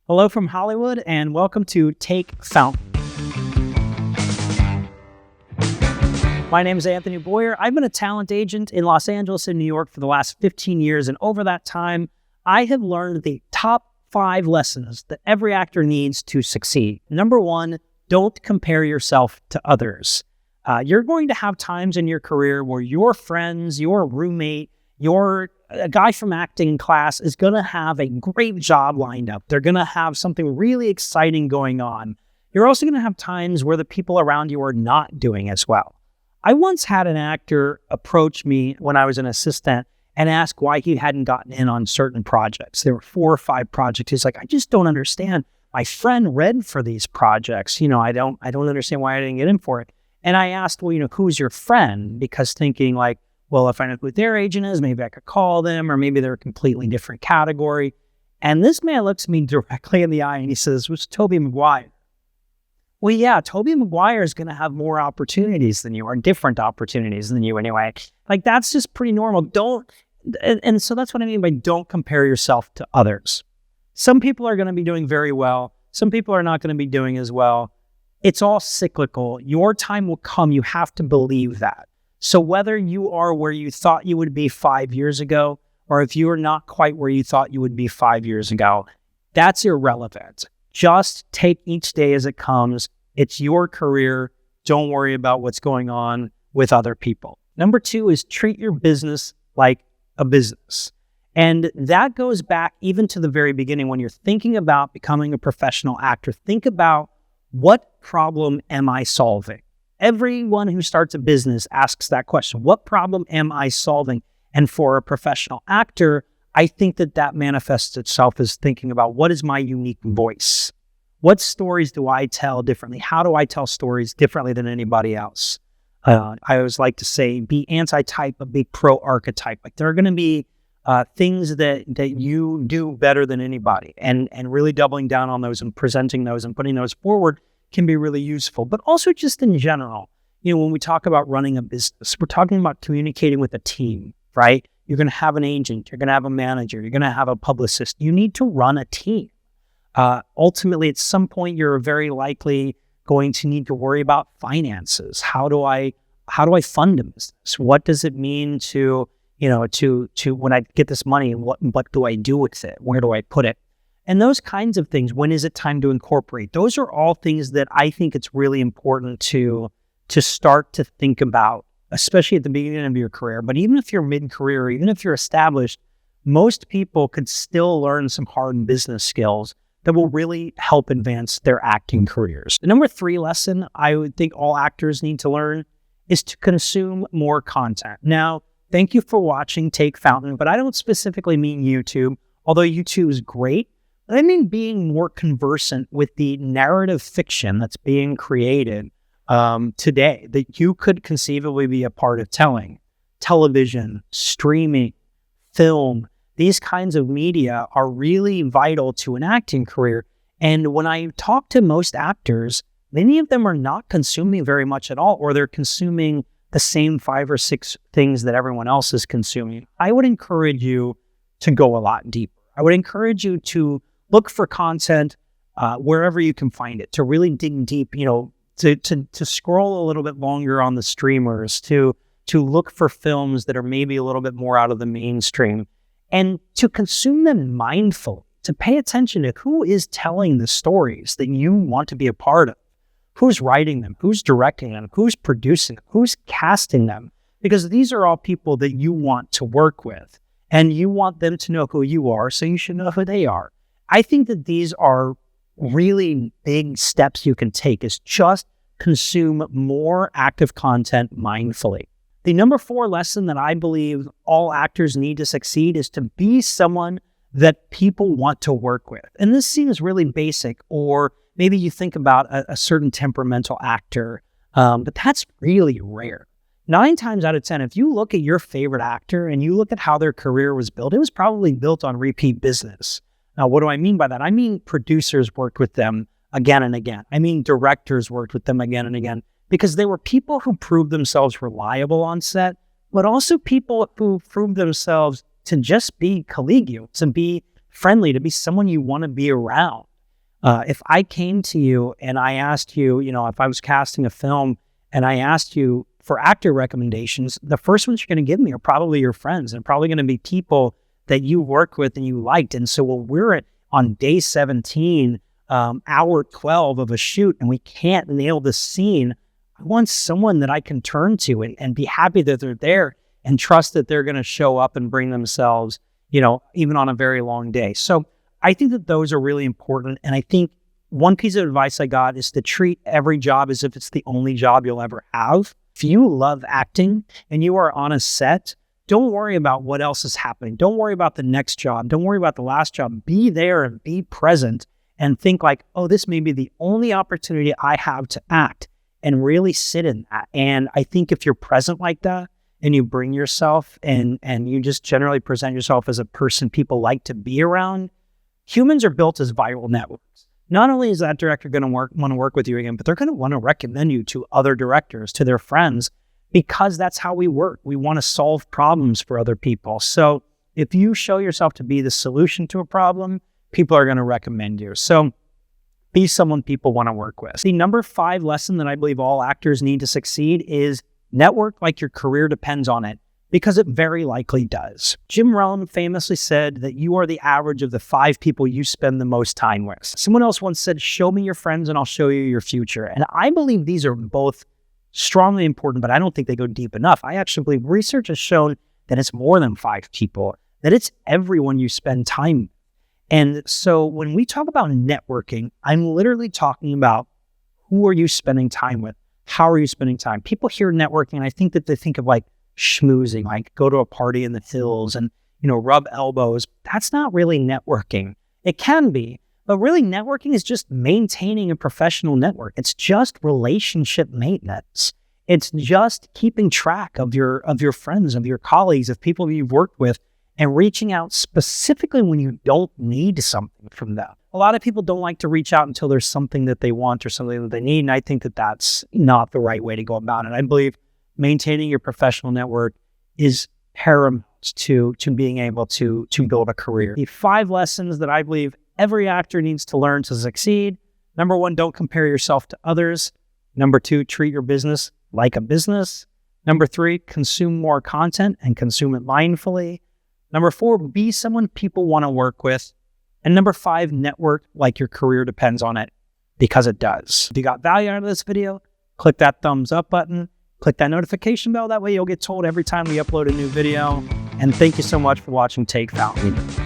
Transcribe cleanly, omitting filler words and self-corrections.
Hello from Hollywood, and welcome to Take Fountain. My name is Anthony Boyer. I've been a talent agent in Los Angeles and New York for the last 15 years, and over that time, I have learned the top 5 lessons that every actor needs to succeed. Number 1, don't compare yourself to others. You're going to have times in your career where your friends, your roommate, a guy from acting class is going to have a great job lined up. They're going to have something really exciting going on. You're also going to have times where the people around you are not doing as well. I once had an actor approach me when I was an assistant and ask why he hadn't gotten in on certain projects. There were 4 or 5 projects. He's like, I just don't understand. My friend read for these projects. I don't understand why I didn't get in for it. And I asked, well, who's your friend? Because thinking like, well, if I know who their agent is, maybe I could call them, or maybe they're a completely different category. And this man looks me directly in the eye and he says, it was Tobey Maguire. Well, yeah, Tobey Maguire is going to have more opportunities than you, or different opportunities than you anyway. Like, that's just pretty normal. And so that's what I mean by don't compare yourself to others. Some people are going to be doing very well. Some people are not going to be doing as well. It's all cyclical. Your time will come. You have to believe that. So whether you are where you thought you would be 5 years ago, or if you are not quite where you thought you would be 5 years ago, that's irrelevant. Just take each day as it comes. It's your career. Don't worry about what's going on with other people. Number 2 is treat your business like a business. And that goes back even to the very beginning. When you're thinking about becoming a professional actor, think about, what problem am I solving? Everyone who starts a business asks that question. What problem am I solving? And for a professional actor, I think that manifests itself as thinking about, what is my unique voice? What stories do I tell differently? How do I tell stories differently than anybody else? I always like to say, be anti-type, but be pro-archetype. Like, there are going to be things that you do better than anybody. And really doubling down on those and presenting those and putting those forward can be really useful. But also just in general, when we talk about running a business, we're talking about communicating with a team, right? You're going to have an agent, you're going to have a manager, you're going to have a publicist. You need to run a team. Ultimately, at some point, you're very likely going to need to worry about finances. How do I fund a business? What does it mean to when I get this money, what do I do with it? Where do I put it? And those kinds of things. When is it time to incorporate? Those are all things that I think it's really important to start to think about, especially at the beginning of your career. But even if you're mid-career, even if you're established, most people could still learn some hard business skills that will really help advance their acting careers. The number 3 lesson I would think all actors need to learn is to consume more content. Now, thank you for watching Take Fountain, but I don't specifically mean YouTube, although YouTube is great. I mean being more conversant with the narrative fiction that's being created today that you could conceivably be a part of telling. Television, streaming, film, these kinds of media are really vital to an acting career. And when I talk to most actors, many of them are not consuming very much at all, or they're consuming the same 5 or 6 things that everyone else is consuming. I would encourage you to go a lot deeper. I would encourage you to look for content wherever you can find it, to really dig deep, to scroll a little bit longer on the streamers, to look for films that are maybe a little bit more out of the mainstream, and to consume them mindfully, to pay attention to who is telling the stories that you want to be a part of, who's writing them, who's directing them, who's producing them, who's casting them, because these are all people that you want to work with, and you want them to know who you are, so you should know who they are. I think that these are really big steps you can take, is just consume more active content mindfully. The number 4 lesson that I believe all actors need to succeed is to be someone that people want to work with. And this seems really basic, or maybe you think about a certain temperamental actor, but that's really rare. 9 times out of 10, if you look at your favorite actor and you look at how their career was built, it was probably built on repeat business. Now, what do I mean by that? I mean producers worked with them again and again. I mean directors worked with them again and again, because they were people who proved themselves reliable on set, but also people who proved themselves to just be collegial, to be friendly, to be someone you want to be around. If I came to you and I asked you, if I was casting a film and I asked you for actor recommendations, the first ones you're going to give me are probably your friends and probably going to be people that you worked with and you liked. And so when we're on day 17, hour 12 of a shoot, and we can't nail the scene, I want someone that I can turn to and be happy that they're there and trust that they're going to show up and bring themselves, even on a very long day. So I think that those are really important. And I think one piece of advice I got is to treat every job as if it's the only job you'll ever have. If you love acting and you are on a set, don't worry about what else is happening. Don't worry about the next job. Don't worry about the last job. Be there and be present and think like, oh, this may be the only opportunity I have to act, and really sit in that. And I think if you're present like that and you bring yourself and you just generally present yourself as a person people like to be around, humans are built as viral networks. Not only is that director going to want to work with you again, but they're going to want to recommend you to other directors, to their friends, because that's how we work. We want to solve problems for other people. So if you show yourself to be the solution to a problem, people are going to recommend you. So be someone people want to work with. The number 5 lesson that I believe all actors need to succeed is network like your career depends on it, because it very likely does. Jim Rohn famously said that you are the average of the 5 people you spend the most time with. Someone else once said, show me your friends and I'll show you your future. And I believe these are both strongly important, but I don't think they go deep enough. I actually believe research has shown that it's more than 5 people, that it's everyone you spend time with. And so when we talk about networking, I'm literally talking about who are you spending time with? How are you spending time? People hear networking, and I think that they think of like schmoozing, like go to a party in the hills and, rub elbows. That's not really networking. It can be, but really networking is just maintaining a professional network. It's just relationship maintenance. It's just keeping track of your friends, of your colleagues, of people you've worked with, and reaching out specifically when you don't need something from them. A lot of people don't like to reach out until there's something that they want or something that they need, and I think that that's not the right way to go about it. I believe maintaining your professional network is paramount to being able to build a career. The 5 lessons that I believe every actor needs to learn to succeed. Number 1, don't compare yourself to others. Number 2, treat your business like a business. Number 3, consume more content and consume it mindfully. Number 4, be someone people want to work with. And number 5, network like your career depends on it, because it does. If you got value out of this video, click that thumbs up button, click that notification bell. That way you'll get told every time we upload a new video. And thank you so much for watching Take Fountain.